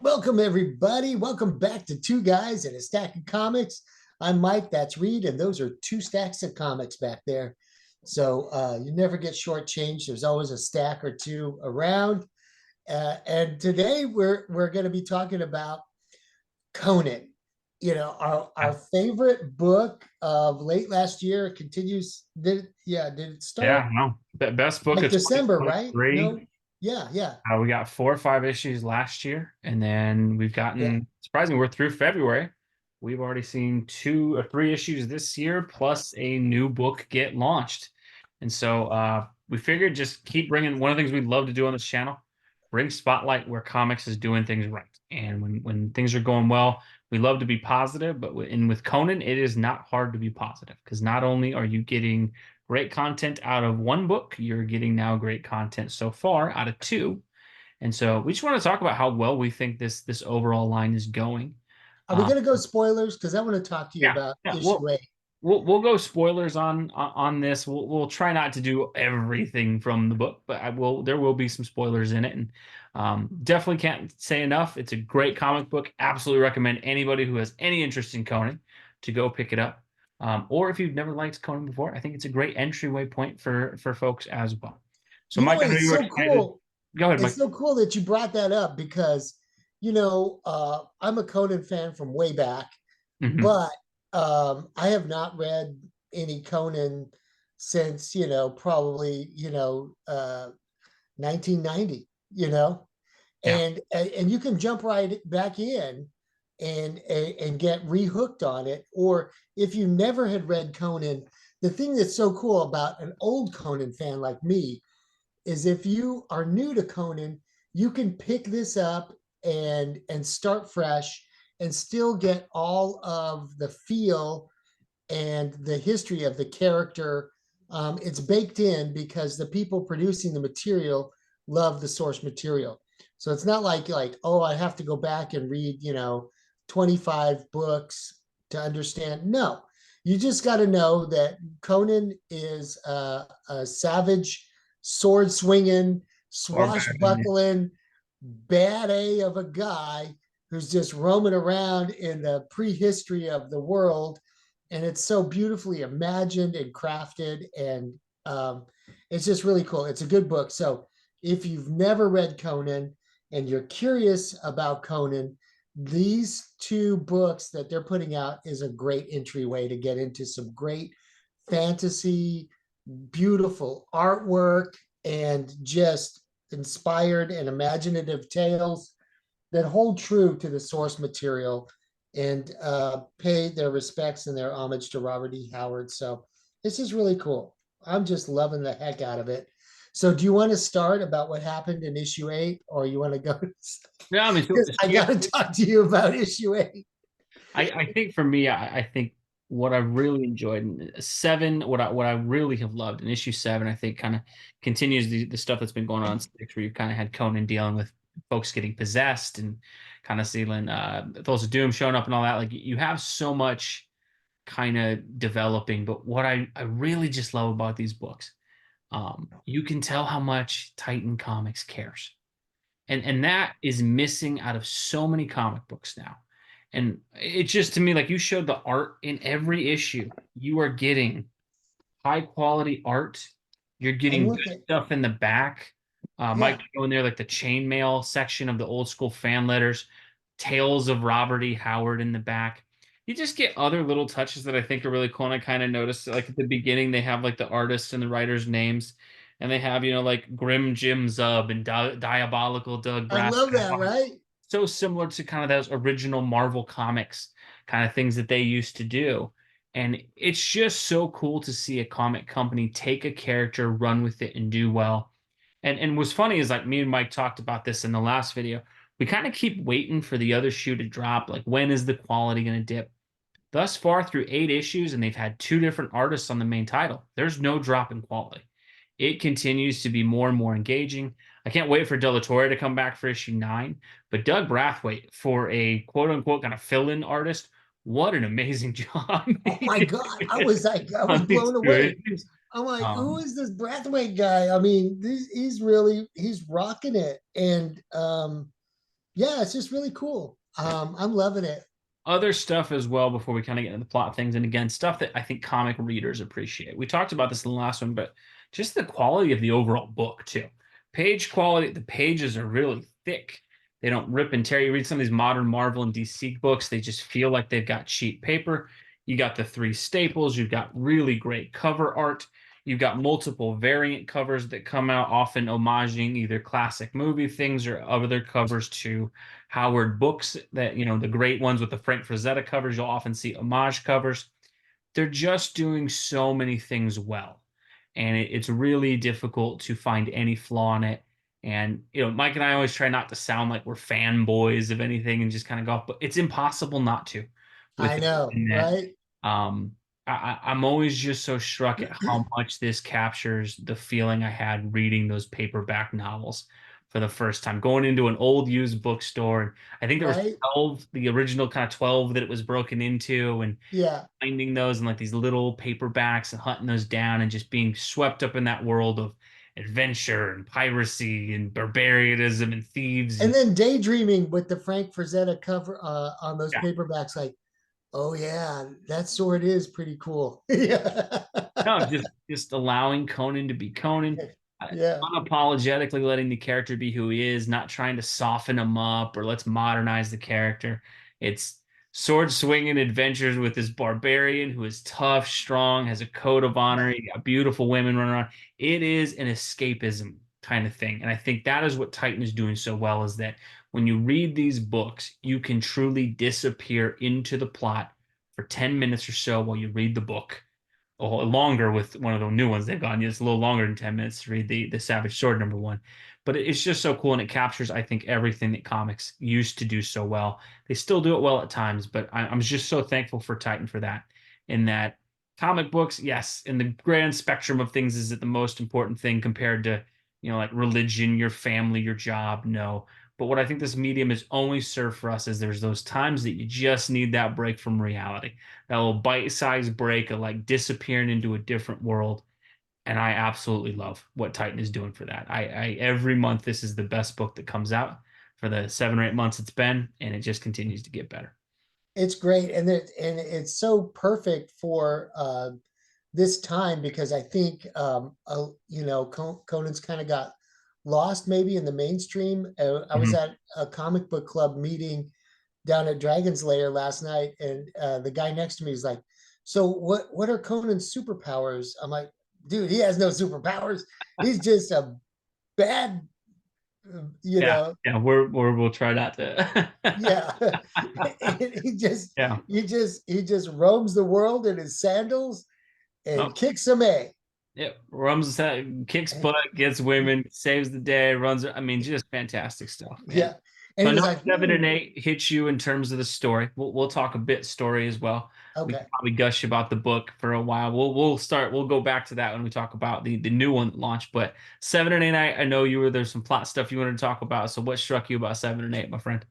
Welcome, everybody. Welcome back to Two Guys and a Stack of Comics. I'm Mike, that's Reed, and those are two stacks of comics back there. So you never get shortchanged. There's always a stack or two around. And today we're going to be talking about Conan. You know, our Yeah, favorite book of late last year. It continues. Did it yeah, start no. Best book like of December, right? No, 2023. yeah. We got 4 or 5 issues last year, and then we've Yeah. gotten surprisingly, we're through February. We've already seen 2 or 3 issues this year, plus a new book get launched. And so we figured just keep bringing one of the things we love to do on this channel, bring spotlight where comics is doing things right. And when things are going well, we love to be positive, but with Conan, it is not hard to be positive because not only are you getting great content out of one book, you're getting now great content so far out of two. And so we just want to talk about how well we think this overall line is going. Are we Um, going to go spoilers? Because I want to talk to you yeah, about yeah. issue We'll eight. we'll go spoilers on this. We'll try not to do everything from the book, but there will be some spoilers in it, and definitely can't say enough. It's a great comic book. Absolutely recommend anybody who has any interest in Conan to go pick it up. Or if you've never liked Conan before, I think it's a great entryway point for folks as well. So, You know Mike, I what? know you were excited. Go ahead, It's Mike. so cool that you brought that up because, I'm a Conan fan from way back, Hmm. but I have not read any Conan since, probably, 1990, Yeah. and you can jump right back in and get rehooked on it. Or if you never had read Conan, the thing that's so cool about an old Conan fan like me is if you are new to Conan, you can pick this up and start fresh and still get all of the feel and the history of the character. It's baked in because the people producing the material love the source material. So it's not like oh, I have to go back and read 25 books to understand. No, you just got to know that Conan is a savage, sword swinging, Barbarian. swashbuckling, bad A of a guy who's just roaming around in the prehistory of the world. And it's so beautifully imagined and crafted. And it's just really cool. It's a good book. So if you've never read Conan and you're curious about Conan, these two books that they're putting out is a great entryway to get into some great fantasy, beautiful artwork, and just inspired and imaginative tales that hold true to the source material and pay their respects and their homage to Robert E. Howard. So this is really cool. I'm just loving the heck out of it. So do you want to start about what happened in issue eight, or you want to go? Yeah, I mean, so, Because so I yeah, got to talk to you about issue eight. I think for me, I think what I really enjoyed in seven, what I really have loved in issue seven, I think kind of continues the stuff that's been going on in six, where you kind of had Conan dealing with folks getting possessed and kind of seeing those of Doom showing up and all that. Like you have so much kind of developing, but what I really just love about these books, you can tell how much Titan Comics cares. And that is missing out of so many comic books now. And it's just to me like you showed the art in every issue. You are getting high quality art. You're I'm getting good looking. stuff in the back. Mike Yeah, going there like the chainmail section of the old school fan letters, tales of Robert E. Howard in the back. You just get other little touches that I think are really cool. And I kind of noticed like at the beginning they have like the artists and the writers' names, and they have like Grim Jim Zub and Diabolical Doug I Brass. love that, right? So similar to kind of those original Marvel comics kind of things that they used to do. And it's just so cool to see a comic company take a character, run with it, and do well. And what's funny is like me and Mike talked about this in the last video. We kind of keep waiting for the other shoe to drop. Like, when is the quality going to dip? Thus far, through 8 issues, and they've had two different artists on the main title, there's no drop in quality. It continues to be more and more engaging. I can't wait for De La Torre to come back for issue 9. But Doug Brathwaite, for a quote unquote kind of fill in artist, what an amazing job Oh he my God. did I was on these blown two away. issues. I'm like, who Um, is this Brathwaite guy? I mean, he's rocking it. And yeah, it's just really cool. I'm loving it. Other stuff as well before we kind of get into the plot things, and again, stuff that I think comic readers appreciate. We talked about this in the last one, but just the quality of the overall book too. Page quality, the pages are really thick. They don't rip and tear. You read some of these modern Marvel and DC books, they just feel like they've got cheap paper. You got the three staples, you've got really great cover art. You've got multiple variant covers that come out, often homaging either classic movie things or other covers to Howard books that, the great ones with the Frank Frazetta covers. You'll often see homage covers. They're just doing so many things well. And it's really difficult to find any flaw in it. And, Mike and I always try not to sound like we're fanboys of anything and just kind of go off, but it's impossible not to with I it. know, In that, right? I'm always just so struck at how much this captures the feeling I had reading those paperback novels for the first time, going into an old used bookstore. And I think there was Right? 12, the original kind of 12 that it was broken into, and Yeah. finding those and like these little paperbacks and hunting those down and just being swept up in that world of adventure and piracy and barbarianism and thieves. And And then daydreaming with the Frank Frazetta cover on those yeah, paperbacks, like, oh yeah, that sword is pretty cool. Yeah. no, just allowing Conan to be Conan, Yeah. unapologetically letting the character be who he is, not trying to soften him up or let's modernize the character. It's sword swinging adventures with this barbarian who is tough, strong, has a code of honor. You got beautiful women running around. It is an escapism kind of thing, and I think that is what Titan is doing so well. Is that when you read these books, you can truly disappear into the plot for 10 minutes or so while you read the book, or longer with one of the new ones they've gone. It's a little longer than 10 minutes to read the Savage Sword #1. But it's just so cool, and it captures, I think, everything that comics used to do so well. They still do it well at times, but I'm just so thankful for Titan for that. In that comic books, yes, in the grand spectrum of things, is it the most important thing compared to, like religion, your family, your job? No. But what I think this medium has only served for us is there's those times that you just need that break from reality, that little bite-sized break of like disappearing into a different world. And I absolutely love what Titan is doing for that. I every month this is the best book that comes out for the 7 or 8 months it's been, and it just continues to get better. It's great. And it's so perfect for this time because I think Conan's kind of got lost maybe in the mainstream. I was Mhm. at a comic book club meeting down at Dragon's Lair last night, and the guy next to me is like, "So what are Conan's superpowers?" I'm like, "Dude, he has no superpowers. He's just a bad, you Yeah, know, yeah, we'll try not to. yeah." he just Yeah. he just roams the world in his sandals Oh, and kicks some A. yeah. Runs, kicks butt, gets women, saves the day, runs. I mean, just fantastic stuff, man. Yeah, and So he I was know like, 7 and 8 hits you in terms of the story. We'll talk a bit story as well. We can okay." probably gush about the book for a while. We'll go back to that when we talk about the new one that launched. But 7 and 8, I know there's some plot stuff you wanted to talk about. So what struck you about 7 and 8, my friend?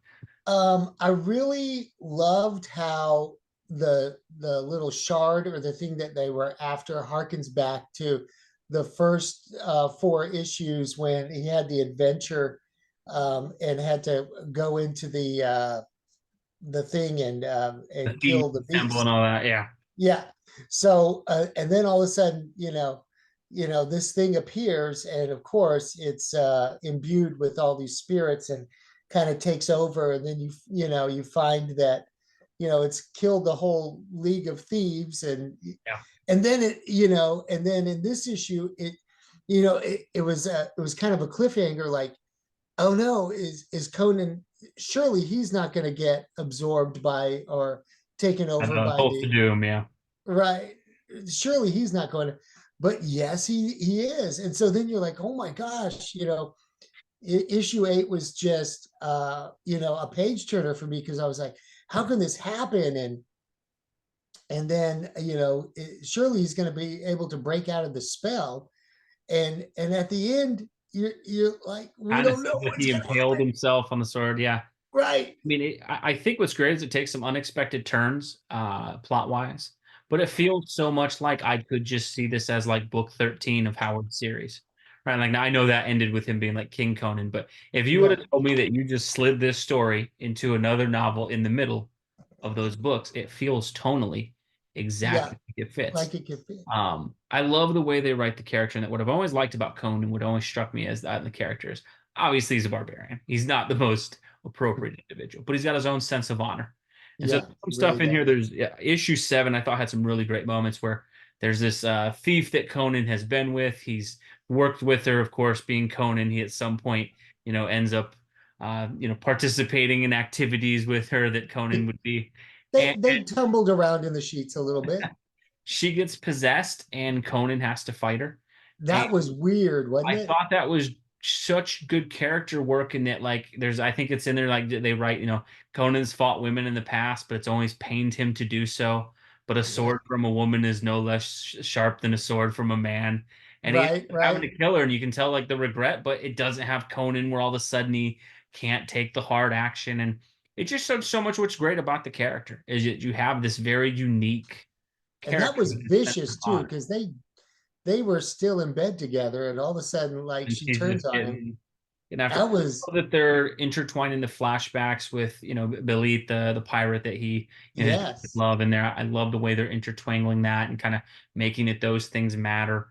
I really loved how the little shard or the thing that they were after harkens back to the first four issues when he had the adventure and had to go into the thing The and theme kill the symbol and beast. all that. Yeah. Yeah. So and then all of a sudden, this thing appears, and of course it's imbued with all these spirits and kind of takes over, and then you find that it's killed the whole League of Thieves, Yeah. and then and then in this issue it was kind of a cliffhanger, like, oh no, is Conan, surely he's not going to get absorbed by or taken And over the by Cult of the Doom. Yeah. right. Surely he's not going to, but yes, he is. And so then you're like, oh my gosh, issue 8 was just a page turner for me because I was like, how can this happen? And then surely he's going to be able to break out of the spell. And at the end, you're like, we Kind of don't know seems like what's he going to impaled happen. himself on the sword. Yeah. Right. I mean, I think what's great is it takes some unexpected turns, plot wise, but it feels so much like I could just see this as like book 13 of Howard's series, Right, like now I know that ended with him being like King Conan, but if you would Right. have told me that you just slid this story into another novel in the middle of those books, it feels tonally Yeah. exactly like it fits. Like it could fit. I love the way they write the character, and that what I've always liked about Conan, what always struck me as the characters. Obviously, he's a barbarian. He's not the most appropriate individual, but he's got his own sense of honor. And so Yeah, some he stuff really in here. does. There's issue 7. I thought had some really great moments where there's this thief that Conan has been with. He's worked with her, of course, being Conan. He at some point, ends up, participating in activities with her that Conan would be, They and they tumbled around in the sheets a little bit. she gets possessed, and Conan has to fight her. And That was weird, wasn't I it? thought that was such good character work in that, like, I think it's in there, like, they write, Conan's fought women in the past, but it's always pained him to do so. But a Yeah. sword from a woman is no less sharp than a sword from a man. And he ends Right, up having right. to kill her, and you can tell, like, the regret, but it doesn't have Conan where all of a sudden he can't take the hard action. And it just shows so much what's great about the character is that you have this very unique And that character was with a sense of vicious too, honor. because they were still in bed together, and all of a sudden, like And she she's turns just on him. getting after. That I was, love that they're intertwining the flashbacks with Belit, the pirate that he his yes. love in there. I love the way they're intertwangling that and kind of making it those things matter.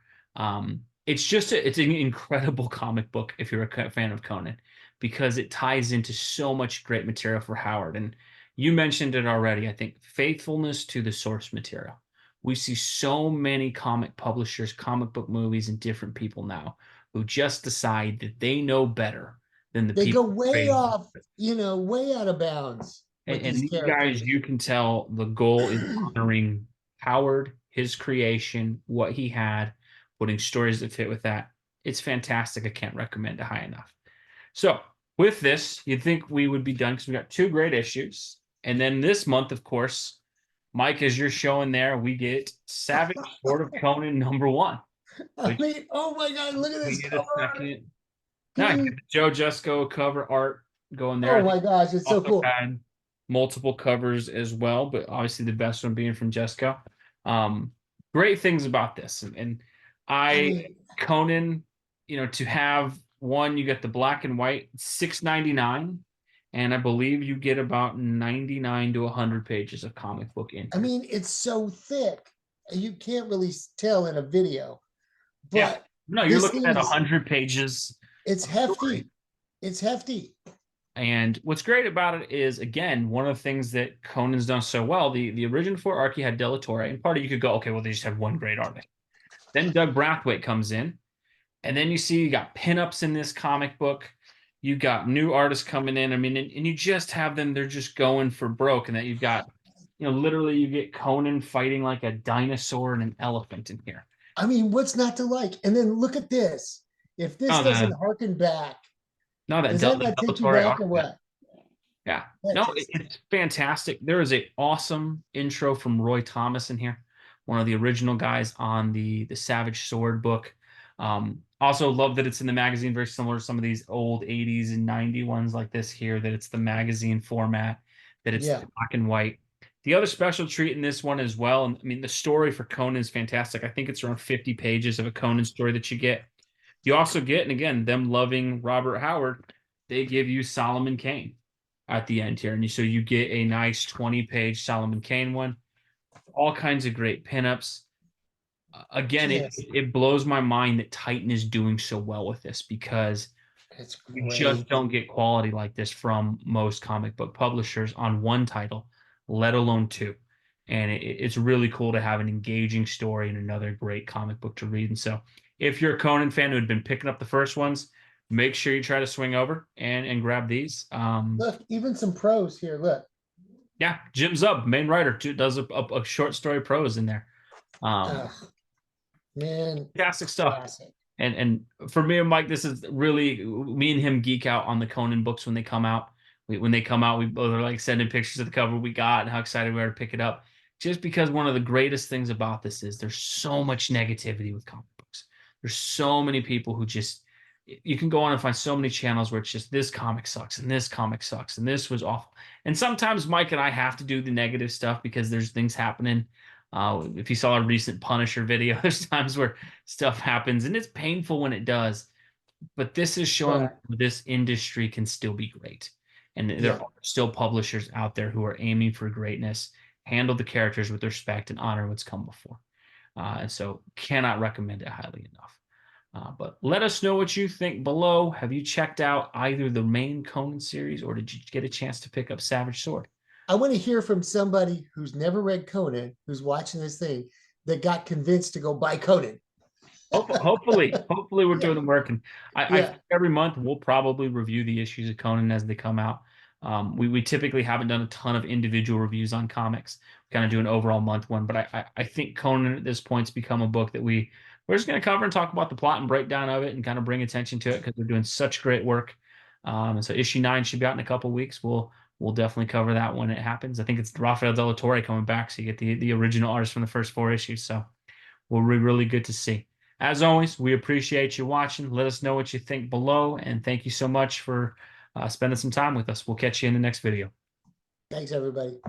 It's just it's an incredible comic book if you're a fan of Conan, because it ties into so much great material for Howard. And you mentioned it already. I think faithfulness to the source material. We see so many comic publishers, comic book movies, and different people now who just decide that they know better than the They go people way creating off, way out of bounds with and these these guys, characters. you can tell the goal is honoring Howard, his creation, what he had, putting stories that fit with that. It's fantastic. I can't recommend it high enough. So, with this, you'd think we would be done because we got 2 great issues. And then this month, of course, Mike, as you're showing there, we get Savage Sword of Conan #1, I which mean, oh my God, look at we this get cover a art. second. Now, you get Dude. the Joe Jusko cover art going there. I Oh think my gosh, it's so also cool. had multiple covers as well, but obviously the best one being from Jesco. Um, Great things about this, and I I mean, Conan, to have one, you get the black and white, 6.99, and I believe you get about 99 to 100 pages of comic book in here. it's so thick. You can't really tell in a video, Yeah, but no, you're this looking thing at is, 100 pages it's of story. hefty. It's hefty. And what's great about it is, again, one of the things that Conan's done so well. The original 4 arc, he had De La Torre, and part of you could go, okay, well, they just have one great artist. Then Doug Brathwaite comes in, and then you see you got pinups in this comic book. You got new artists coming in. I mean, and you just have them, they're just going for broke. And that you've got, literally you get Conan fighting like a dinosaur and an elephant in here. I mean, what's not to like? And then look at this. If this Oh, doesn't harken back, no, that does that the not De La take you Torre back or arc. what? Yeah. That No, just, it's fantastic. There is a awesome intro from Roy Thomas in here, one of the original guys on the Savage Sword book. Also love that it's in the magazine, very similar to some of these old 80s and 90 ones like this here, that it's the magazine format, that it's yeah, black and white. The other special treat in this one as well, and I mean, the story for Conan is fantastic. I think it's around 50 pages of a Conan story that you get. You also get, and again, them loving Robert Howard, they give you Solomon Kane at the end here. And so you get a nice 20-page Solomon Kane one, all kinds of great pinups. Again, it just, it blows my mind that Titan is doing so well with this, because it's you just great. don't get quality like this from most comic book publishers on one title, let alone 2. And it's really cool to have an engaging story and another great comic book to read. And so, if you're a Conan fan who had been picking up the first ones, make sure you try to swing over and grab these. Look, even some pros here. Look, Yeah, Jim Zub, main writer, too, does a short story prose in there. Um, ugh, man, Fantastic stuff. classic. And for me and Mike, this is really, me and him geek out on the Conan books when they come out. When they come out, we both are like sending pictures of the cover we got and how excited we are to pick it up. Just because one of the greatest things about this is there's so much negativity with comic books. There's so many people who just, you can go on and find so many channels where it's just, this comic sucks and this comic sucks and this was awful. And sometimes Mike and I have to do the negative stuff because there's things happening If you saw a recent Punisher video, there's times where stuff happens and it's painful when it does. But this is showing Correct. this industry can still be great. And there Yeah. are still publishers out there who are aiming for greatness, handle the characters with respect, and honor what's come before. And so cannot recommend it highly enough. But let us know what you think below. Have you checked out either the main Conan series or did you get a chance to pick up Savage Sword? I want to hear from somebody who's never read Conan, who's watching this thing, that got convinced to go buy Conan. Hopefully we're Yeah. doing the work. And I Yeah. think every month we'll probably review the issues of Conan as they come out. We typically haven't done a ton of individual reviews on comics. We kind of do an overall month one, but I think Conan at this point's become a book that we're just going to cover and talk about the plot and breakdown of it and kind of bring attention to it because they're doing such great work. And so issue 9 should be out in a couple weeks. We'll definitely cover that when it happens. I think it's Rafael Della Torre coming back, so you get the original artist from the first 4 issues. So will be really good to see. As always, we appreciate you watching. Let us know what you think below, and thank you so much for spending some time with us. We'll catch you in the next video. Thanks, everybody.